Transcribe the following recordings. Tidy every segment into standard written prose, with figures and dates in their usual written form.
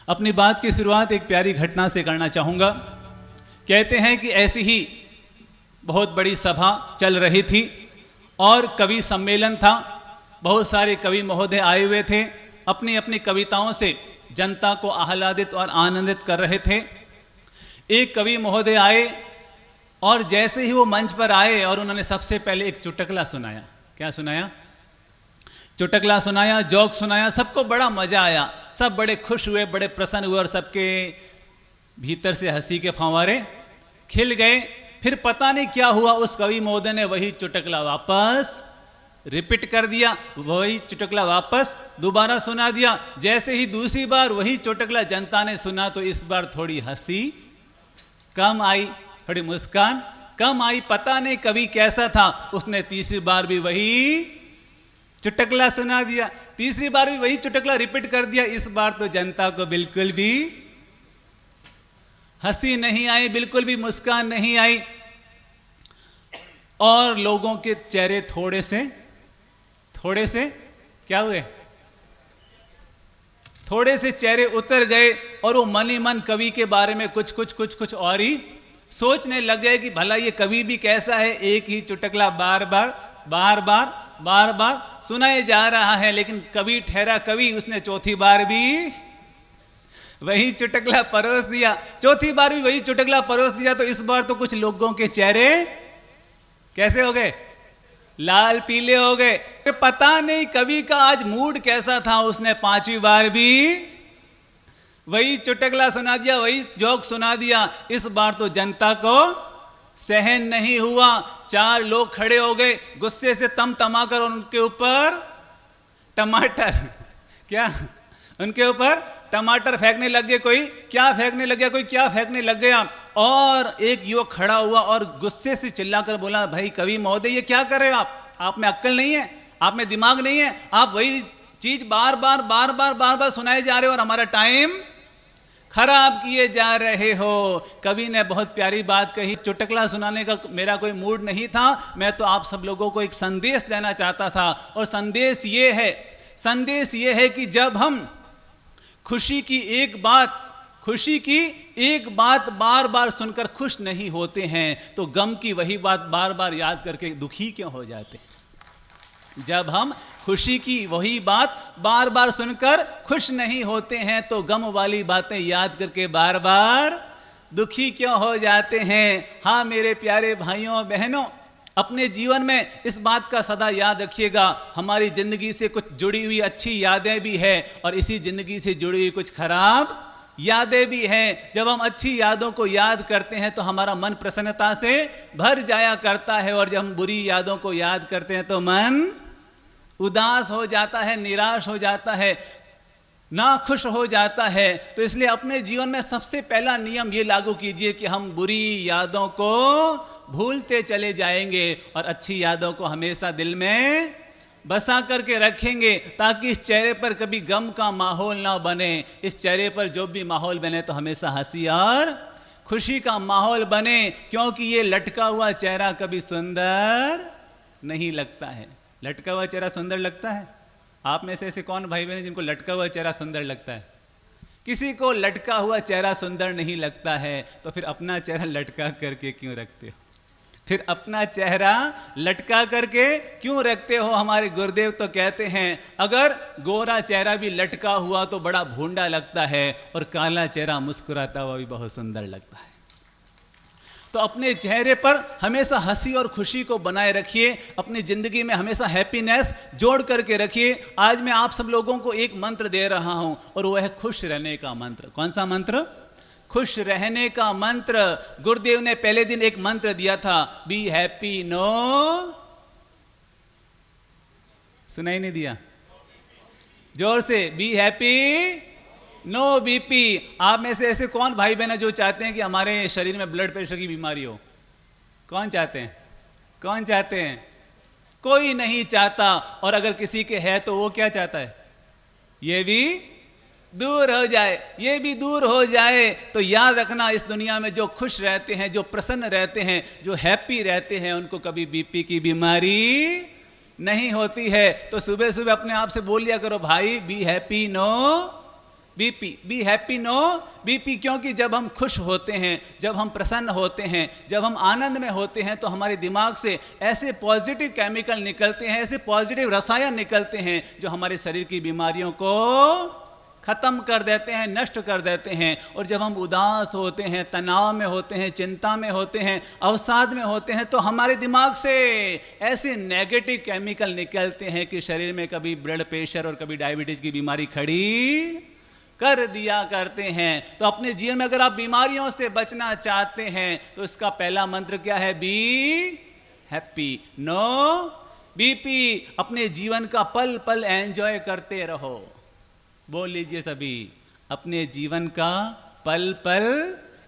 अपनी बात की शुरुआत एक प्यारी घटना से करना चाहूँगा। कहते हैं कि ऐसी ही बहुत बड़ी सभा चल रही थी और कवि सम्मेलन था। बहुत सारे कवि महोदय आए हुए थे, अपनी अपनी कविताओं से जनता को आह्लादित और आनंदित कर रहे थे। एक कवि महोदय आए और जैसे ही वो मंच पर आए और उन्होंने सबसे पहले एक चुटकुला सुनाया। क्या सुनाया? चुटकुला सुनाया, जोक सुनाया। सबको बड़ा मजा आया, सब बड़े खुश हुए, बड़े प्रसन्न हुए और सबके भीतर से हंसी के फंवारे खिल गए। फिर पता नहीं क्या हुआ, उस कवि महोदय ने वही चुटकुला वापस रिपीट कर दिया, वही चुटकुला वापस दोबारा सुना दिया। जैसे ही दूसरी बार वही चुटकुला जनता ने सुना तो इस बार थोड़ी हंसी कम आई, थोड़ी मुस्कान कम आई। पता नहीं कवि कैसा था, उसने तीसरी बार भी वही चुटकुला सुना दिया, तीसरी बार भी वही चुटकुला रिपीट कर दिया। इस बार तो जनता को बिल्कुल भी हंसी नहीं आई, बिल्कुल भी मुस्कान नहीं आई और लोगों के चेहरे थोड़े से क्या हुए? थोड़े से चेहरे उतर गए और वो मन ही मन कवि के बारे में कुछ और ही सोचने लग गए कि भला ये कवि भी कैसा है, एक ही चुटकुला बार बार सुनाए जा रहा है। लेकिन कवि ठहरा कवि, उसने चौथी बार भी वही चुटकुला परोस दिया, चौथी बार भी वही चुटकुला परोस दिया। तो इस बार तो कुछ लोगों के चेहरे कैसे हो गए? लाल पीले हो गए। पता नहीं कवि का आज मूड कैसा था, उसने पांचवी बार भी वही चुटकुला सुना दिया, वही जोक सुना दिया। इस बार तो जनता को सहन नहीं हुआ। चार लोग खड़े हो गए, गुस्से से तमा-तमा-कर उनके ऊपर टमाटर फेंकने लग गए। कोई क्या फेंकने लग गया, कोई क्या फेंकने लग गया। और एक युवक खड़ा हुआ और गुस्से से चिल्लाकर बोला, भाई कवि महोदय ये क्या कर रहे हो आप में अक्ल नहीं है, आप में दिमाग नहीं है, आप वही चीज बार बार सुनाए जा रहे हो और हमारा टाइम खराब किए जा रहे हो। कवि ने बहुत प्यारी बात कही, चुटकुला सुनाने का मेरा कोई मूड नहीं था, मैं तो आप सब लोगों को एक संदेश देना चाहता था। और संदेश ये है कि जब हम खुशी की एक बात बार बार सुनकर खुश नहीं होते हैं तो गम की वही बात बार बार याद करके दुखी क्यों हो जाते हैं? जब हम खुशी की वही बात बार बार सुनकर खुश नहीं होते हैं तो गम वाली बातें याद करके बार बार दुखी क्यों हो जाते हैं? हाँ मेरे प्यारे भाइयों बहनों, अपने जीवन में इस बात का सदा याद रखिएगा, हमारी जिंदगी से कुछ जुड़ी हुई अच्छी यादें भी हैं और इसी जिंदगी से जुड़ी हुई कुछ खराब यादें भी हैं। जब हम अच्छी यादों को याद करते हैं तो हमारा मन प्रसन्नता से भर जाया करता है और जब हम बुरी यादों को याद करते हैं तो मन उदास हो जाता है, निराश हो जाता है, नाखुश हो जाता है। तो इसलिए अपने जीवन में सबसे पहला नियम ये लागू कीजिए कि हम बुरी यादों को भूलते चले जाएंगे और अच्छी यादों को हमेशा दिल में बसा करके रखेंगे, ताकि इस चेहरे पर कभी गम का माहौल ना बने। इस चेहरे पर जो भी माहौल बने तो हमेशा हंसी और खुशी का माहौल बने, क्योंकि ये लटका हुआ चेहरा कभी सुंदर नहीं लगता है। लटका हुआ चेहरा सुंदर लगता है? आप में से ऐसे कौन भाई बहन जिनको लटका हुआ चेहरा सुंदर लगता है? किसी को लटका हुआ चेहरा सुंदर नहीं लगता है, तो फिर अपना चेहरा लटका करके क्यों रखते हो? फिर अपना चेहरा लटका करके क्यों रखते हो? हमारे गुरुदेव तो कहते हैं अगर गोरा चेहरा भी लटका हुआ तो बड़ा भूंडा लगता है और काला चेहरा मुस्कुराता हुआ भी बहुत सुंदर लगता है। तो अपने चेहरे पर हमेशा हंसी और खुशी को बनाए रखिए, अपनी जिंदगी में हमेशा हैप्पीनेस जोड़ करके रखिए। आज मैं आप सब लोगों को एक मंत्र दे रहा हूं और वह है खुश रहने का मंत्र। कौन सा मंत्र? खुश रहने का मंत्र। गुरुदेव ने पहले दिन एक मंत्र दिया था, बी हैप्पी नो, सुनाई नहीं दिया? जोर से, बी हैप्पी नो बीपी। आप में से ऐसे कौन भाई बहन है जो चाहते हैं कि हमारे शरीर में ब्लड प्रेशर की बीमारी हो? कौन चाहते हैं? कोई नहीं चाहता। और अगर किसी के है तो वो क्या चाहता है? ये भी दूर हो जाए। तो याद रखना, इस दुनिया में जो खुश रहते हैं, जो प्रसन्न रहते हैं, जो हैप्पी रहते हैं, उनको कभी बीपी की बीमारी नहीं होती है। तो सुबह सुबह अपने आप से बोल लिया करो, भाई be happy no BP, be happy no BP, क्योंकि जब हम खुश होते हैं, जब हम प्रसन्न होते हैं, जब हम आनंद में होते हैं तो हमारे दिमाग से ऐसे पॉजिटिव केमिकल निकलते हैं, ऐसे पॉजिटिव रसायन निकलते हैं जो हमारे शरीर की बीमारियों को खत्म कर देते हैं, नष्ट कर देते हैं। और जब हम उदास होते हैं, तनाव में होते हैं, चिंता में होते हैं, अवसाद में होते हैं तो हमारे दिमाग से ऐसे नेगेटिव केमिकल निकलते हैं कि शरीर में कभी ब्लड प्रेशर और कभी डायबिटीज की बीमारी खड़ी कर दिया करते हैं। तो अपने जीवन में अगर आप बीमारियों से बचना चाहते हैं तो इसका पहला मंत्र क्या है? Be happy no BP. अपने जीवन का पल पल एंजॉय करते रहो। बोल लीजिए सभी, अपने जीवन का पल पल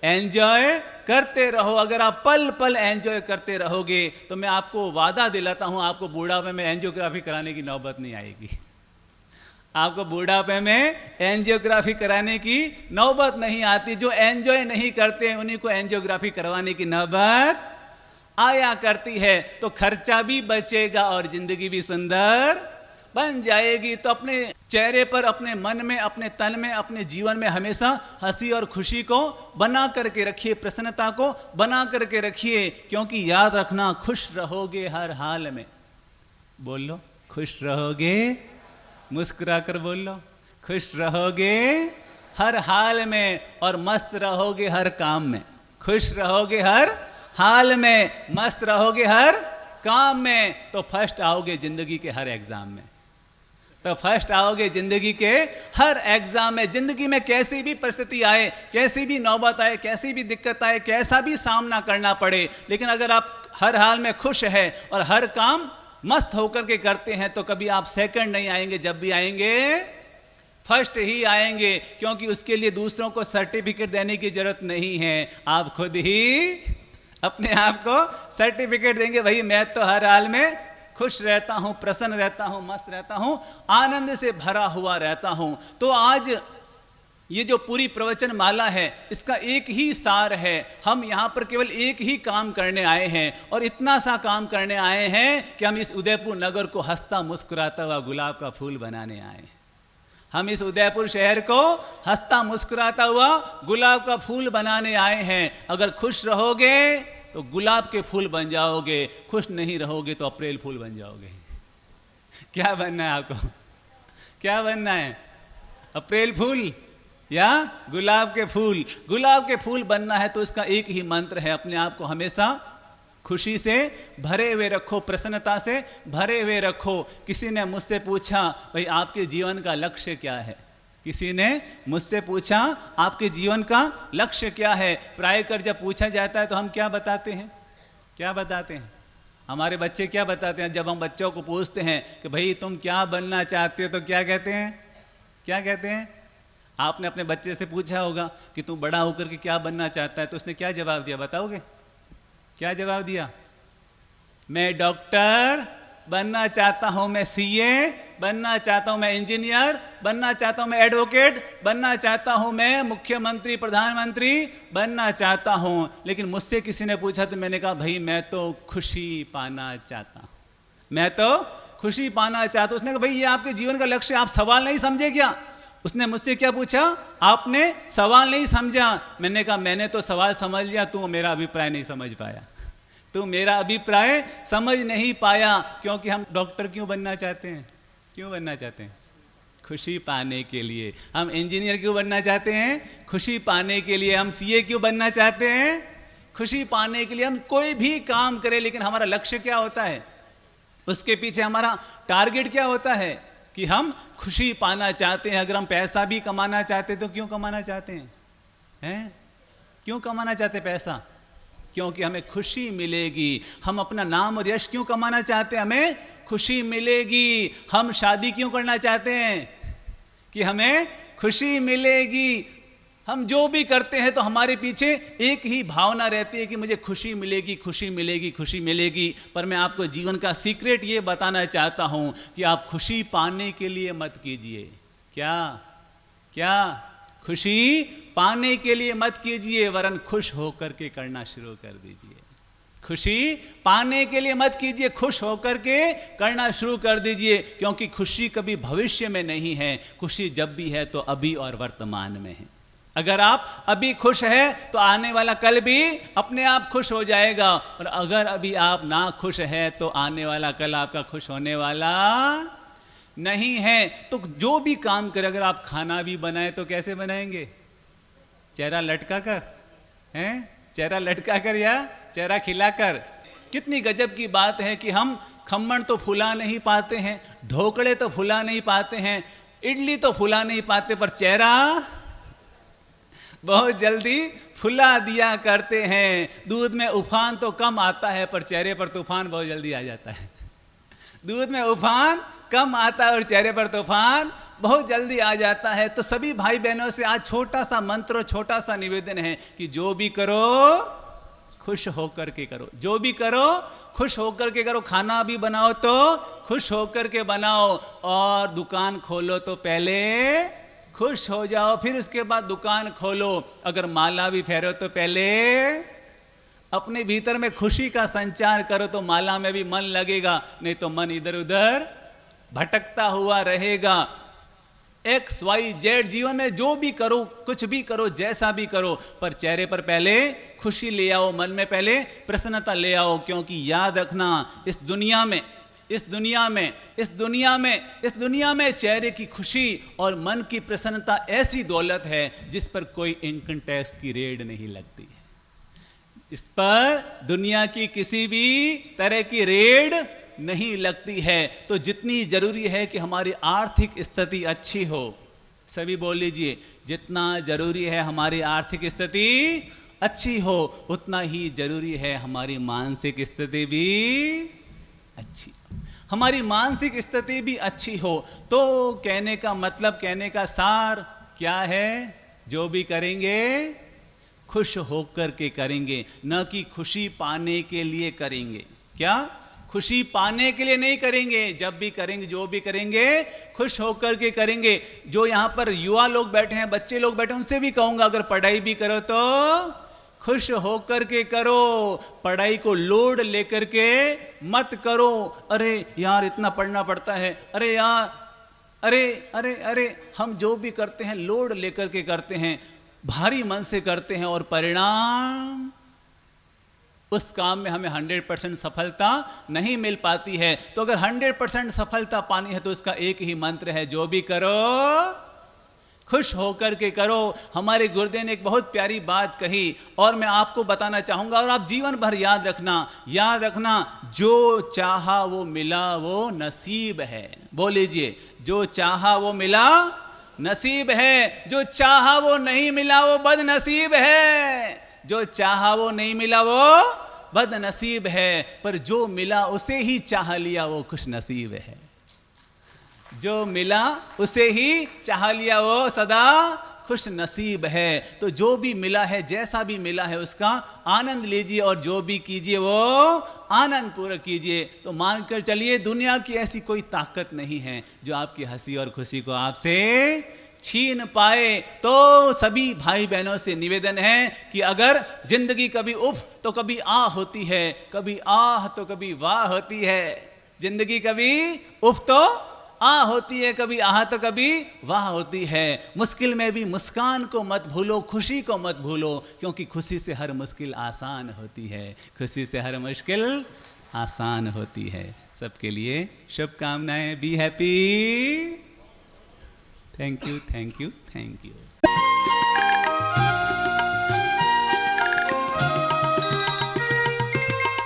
एंजॉय करते रहो। अगर आप पल पल एंजॉय करते रहोगे तो मैं आपको वादा दिलाता हूं, आपको बुढ़ापे में एंजियोग्राफी कराने की नौबत नहीं आएगी। आपको बुढ़ापे में एंजियोग्राफी कराने की नौबत नहीं आती। जो एंजॉय नहीं करते हैं उन्हीं को एंजियोग्राफी करवाने की नौबत आया करती है। तो खर्चा भी बचेगा और जिंदगी भी सुंदर बन जाएगी। तो अपने चेहरे पर, अपने मन में, अपने तन में, अपने जीवन में हमेशा हंसी और खुशी को बना करके रखिए, प्रसन्नता को बना करके रखिए, क्योंकि याद रखना, खुश रहोगे हर हाल में। बोल लो, खुश रहोगे, मुस्कुरा कर बोल लो, खुश रहोगे हर हाल में और मस्त रहोगे हर काम में। खुश रहोगे हर हाल में, मस्त रहोगे हर काम में, तो फर्स्ट आओगे जिंदगी के हर एग्जाम में। तो फर्स्ट आओगे जिंदगी के हर एग्जाम में। जिंदगी में कैसी भी परिस्थिति आए, कैसी भी नौबत आए, कैसी भी दिक्कत आए, कैसा भी सामना करना पड़े, लेकिन अगर आप हर हाल में खुश है और हर काम मस्त होकर के करते हैं तो कभी आप सेकंड नहीं आएंगे। जब भी आएंगे फर्स्ट ही आएंगे, क्योंकि उसके लिए दूसरों को सर्टिफिकेट देने की जरूरत नहीं है। आप खुद ही अपने आप को सर्टिफिकेट देंगे, भाई मैं तो हर हाल में खुश रहता हूं, प्रसन्न रहता हूं, मस्त रहता हूं, आनंद से भरा हुआ रहता हूं। तो आज ये जो पूरी प्रवचन माला है इसका एक ही सार है। हम यहाँ पर केवल एक ही काम करने आए हैं और इतना सा काम करने आए हैं कि हम इस उदयपुर नगर को हंसता मुस्कुराता हुआ गुलाब का फूल बनाने आए हैं। हम इस उदयपुर शहर को हंसता मुस्कुराता हुआ गुलाब का फूल बनाने आए हैं। अगर खुश रहोगे तो गुलाब के फूल बन जाओगे, खुश नहीं रहोगे तो अप्रैल फूल बन जाओगे। क्या बनना है आपको? क्या बनना है? अप्रैल फूल या गुलाब के फूल? गुलाब के फूल बनना है तो इसका एक ही मंत्र है, अपने आप को हमेशा खुशी से भरे हुए रखो, प्रसन्नता से भरे हुए रखो। किसी ने मुझसे पूछा, भाई आपके जीवन का लक्ष्य क्या है? किसी ने मुझसे पूछा, आपके जीवन का लक्ष्य क्या है? प्रायकर जब पूछा जाता है तो हम क्या बताते हैं? क्या बताते हैं? हमारे बच्चे क्या बताते हैं? जब हम बच्चों को पूछते हैं कि भाई तुम क्या बनना चाहते हो, तो क्या कहते हैं? क्या कहते हैं? आपने अपने बच्चे से पूछा होगा कि तू बड़ा होकर के क्या बनना चाहता है, तो उसने क्या जवाब दिया? बताओगे क्या जवाब दिया? मैं डॉक्टर बनना चाहता हूं, मैं सीए बनना चाहता हूं, मैं इंजीनियर बनना चाहता हूं, मैं एडवोकेट बनना चाहता हूं, मैं मुख्यमंत्री, प्रधानमंत्री बनना चाहता हूं। लेकिन मुझसे किसी ने पूछा तो मैंने कहा भाई मैं तो खुशी पाना चाहता हूं, मैं तो खुशी पाना चाहता हूं। उसने कहा भाई ये आपके जीवन का लक्ष्य, आप सवाल नहीं समझे क्या? उसने मुझसे क्या पूछा? आपने सवाल नहीं समझा। मैंने कहा मैंने तो सवाल समझ लिया, तू मेरा अभिप्राय नहीं समझ पाया, तू मेरा अभिप्राय समझ नहीं पाया। क्योंकि हम डॉक्टर क्यों बनना चाहते हैं? क्यों बनना चाहते हैं? खुशी पाने के लिए। हम इंजीनियर क्यों बनना चाहते हैं? खुशी पाने के लिए। हम सीए क्यों बनना चाहते हैं? खुशी पाने के लिए। हम कोई भी काम करें लेकिन हमारा लक्ष्य क्या होता है? उसके पीछे हमारा टारगेट क्या होता है? कि हम खुशी पाना चाहते हैं। अगर हम पैसा भी कमाना चाहते हैं तो क्यों कमाना चाहते हैं? क्यों कमाना चाहते हैं पैसा? क्योंकि हमें खुशी मिलेगी। हम अपना नाम और यश क्यों कमाना चाहते हैं? हमें खुशी मिलेगी। हम शादी क्यों करना चाहते हैं? कि हमें खुशी मिलेगी। हम जो भी करते हैं तो हमारे पीछे एक ही भावना रहती है कि मुझे खुशी मिलेगी, खुशी मिलेगी, खुशी मिलेगी। पर मैं आपको जीवन का सीक्रेट ये बताना चाहता हूं कि आप खुशी पाने के लिए मत कीजिए। क्या? क्या? खुशी पाने के लिए मत कीजिए, वरन खुश होकर के करना शुरू कर दीजिए। खुशी पाने के लिए मत कीजिए, खुश होकर के करना शुरू कर दीजिए, क्योंकि खुशी कभी भविष्य में नहीं है, खुशी जब भी है तो अभी और वर्तमान में है। अगर आप अभी खुश हैं तो आने वाला कल भी अपने आप खुश हो जाएगा, और अगर अभी आप ना खुश हैं तो आने वाला कल आपका खुश होने वाला नहीं है। तो जो भी काम करें, अगर आप खाना भी बनाए तो कैसे बनाएंगे? चेहरा लटका कर, हैं? चेहरा लटका कर या चेहरा खिलाकर? कितनी गजब की बात है कि हम खम्मण तो फुला नहीं पाते हैं, ढोकले तो फुला नहीं पाते हैं, इडली तो फुला नहीं पाते, पर चेहरा बहुत जल्दी फुला दिया करते हैं। दूध में उफान तो कम आता है, पर चेहरे पर तूफान बहुत जल्दी आ जाता है। दूध में उफान कम आता है और चेहरे पर तूफान बहुत जल्दी आ जाता है। तो सभी भाई बहनों से आज छोटा सा मंत्र, छोटा सा निवेदन है कि जो भी करो खुश होकर के करो, जो भी करो खुश होकर के करो। खाना भी बनाओ तो खुश होकर के बनाओ, और दुकान खोलो तो पहले खुश हो जाओ, फिर उसके बाद दुकान खोलो। अगर माला भी फेरो तो पहले अपने भीतर में खुशी का संचार करो, तो माला में भी मन लगेगा, नहीं तो मन इधर उधर भटकता हुआ रहेगा। XYZ जीवन में जो भी करो, कुछ भी करो, जैसा भी करो, पर चेहरे पर पहले खुशी ले आओ, मन में पहले प्रसन्नता ले आओ। क्योंकि याद रखना, इस दुनिया में चेहरे की खुशी और मन की प्रसन्नता ऐसी दौलत है जिस पर कोई इनकम टैक्स की रेड नहीं लगती है। इस पर दुनिया की किसी भी तरह की रेड नहीं लगती है। तो जितनी जरूरी है कि हमारी आर्थिक स्थिति अच्छी हो, सभी बोल लीजिए, जितना जरूरी है हमारी आर्थिक स्थिति अच्छी हो, उतना ही जरूरी है हमारी मानसिक स्थिति भी अच्छी, हमारी मानसिक स्थिति भी अच्छी हो। तो कहने का मतलब, कहने का सार क्या है? जो भी करेंगे खुश होकर के करेंगे, न कि खुशी पाने के लिए करेंगे। क्या? खुशी पाने के लिए नहीं करेंगे। जब भी करेंगे, जो भी करेंगे खुश होकर के करेंगे। जो यहाँ पर युवा लोग बैठे हैं, बच्चे लोग बैठे हैं, उनसे भी कहूँगा, अगर पढ़ाई भी करो तो खुश होकर के करो, पढ़ाई को लोड लेकर के मत करो। अरे यार इतना पढ़ना पड़ता है, अरे यार, अरे अरे अरे, हम जो भी करते हैं लोड लेकर के करते हैं, भारी मन से करते हैं, और परिणाम उस काम में हमें 100% सफलता नहीं मिल पाती है। तो अगर 100% सफलता पानी है तो इसका एक ही मंत्र है, जो भी करो खुश होकर के करो। हमारे गुरुदेव ने एक बहुत प्यारी बात कही, और मैं आपको बताना चाहूँगा, और आप जीवन भर याद रखना, जो चाहा वो मिला वो नसीब है। बोल लीजिए, जो चाहा वो मिला नसीब है, जो चाहा वो नहीं मिला वो बदनसीब है, जो चाहा वो नहीं मिला वो बदनसीब है, पर जो मिला उसे ही चाह लिया वो खुश नसीब है। जो मिला उसे ही चाह लिया वो सदा खुश नसीब है। तो जो भी मिला है, जैसा भी मिला है, उसका आनंद लीजिए, और जो भी कीजिए वो आनंद पूर्वक कीजिए। तो मानकर चलिए, दुनिया की ऐसी कोई ताकत नहीं है जो आपकी हंसी और खुशी को आपसे छीन पाए। तो सभी भाई बहनों से निवेदन है कि अगर जिंदगी कभी उफ तो कभी आ होती है, कभी आह तो कभी वाह होती है। जिंदगी कभी उफ तो आ होती है, कभी आह तो कभी वाह होती है। मुश्किल में भी मुस्कान को मत भूलो, खुशी को मत भूलो, क्योंकि खुशी से हर मुश्किल आसान होती है, खुशी से हर मुश्किल आसान होती है। सबके लिए शुभकामनाएं। Be happy. Thank you, thank you, thank you.